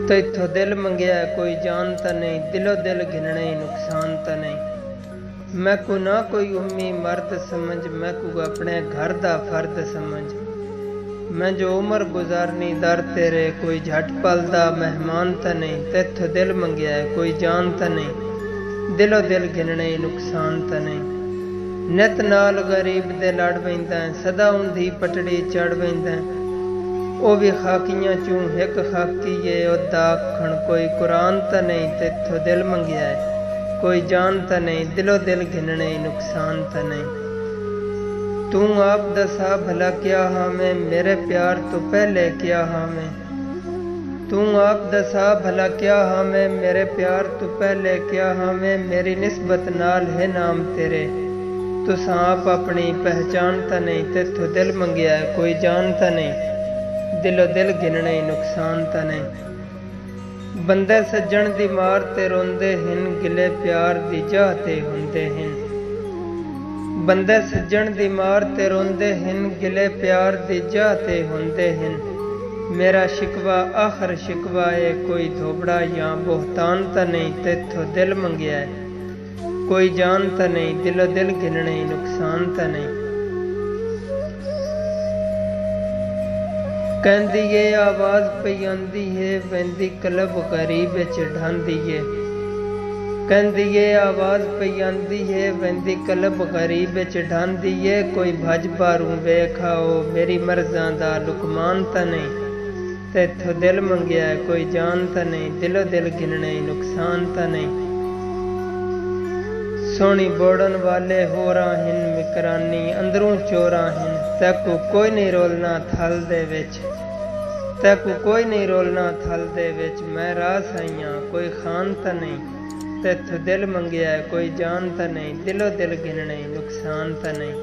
तैथों दिल मंगया कोई जान तो नहीं, दिलो दिल घिनने नुकसान तो नहीं। मैं को ना कोई उम्मी मर्द समझ, मैं को अपने घर दा फर्द समझ। मैं जो उम्र गुजारनी दर तेरे, कोई झट पलदा मेहमान तो नहीं। तैथों दिल मंगया कोई जान तो नहीं, दिलो दिल घिनने नुकसान तो नहीं। नित नाल गरीब दे लड़ पैंदा, सदा उंदी पटड़ी चढ़ पैंदा। ओ भी खाकियां चूं एक खाकी है, ओदा आखण कोई कुरान तो नहीं। तैथों दिल मंगया कोई जान तो नहीं, दिलो दिल घिनने नुकसान तो नहीं। तू आप दसा भला क्या हाँ मैं, मेरे प्यार तो पहले क्या हाँ मैं। तू आप दसा भला क्या हाँ मैं, मेरे प्यार तो पहले क्या हाँ मैं। मेरी निस्बत नाल है नाम तेरे, तुस आप अपनी पहचान तो नहीं। तैथों दिल मंगया कोई जान तो नहीं, दिलो दिल घिनने नुकसान तो नहीं। बंदे सज्जन दी मार ते रोंदे हिन, गिले प्यार दी जाह ते हुंदे हिन। बंदे सज्जन दी मार ते रोंदे हिन, गिले प्यार दी जाह ते हुंदे हिन। मेरा शिकवा आखिर शिकवा है, कोई धोबड़ा या बोहतान तो नहीं। तैथों दिल मंगया कोई जान तो नहीं, दिलो दिल घिनने नुकसान तो नहीं। कहंदी ये आवाज़ पई आंदी है, वेंदी कलब गरीब विच ढांदी है। कहंदी ये आवाज़ पई आंदी है, वेंदी कलब गरीब विच ढांदी है। कोई भज बारूं वेखाओ, मेरी मर्ज़ां दा लुकमान तो नहीं। तैथों दिल मंगया कोई जान तो नहीं, दिलो दिल घिनने नुकसान तो नहीं। सोनी बोड़न वाले होरा हिन, मिकरानी अंदरों चोरा हिन। तैकू कोई नहीं रोलना थल दे विच, तैकू कोई नहीं रोलना थल दे विच। मैं रास आईयां कोई खान तो नहीं। तैथों दिल मंगया कोई जान तो नहीं, दिलो दिल घिनने नुकसान तो नहीं।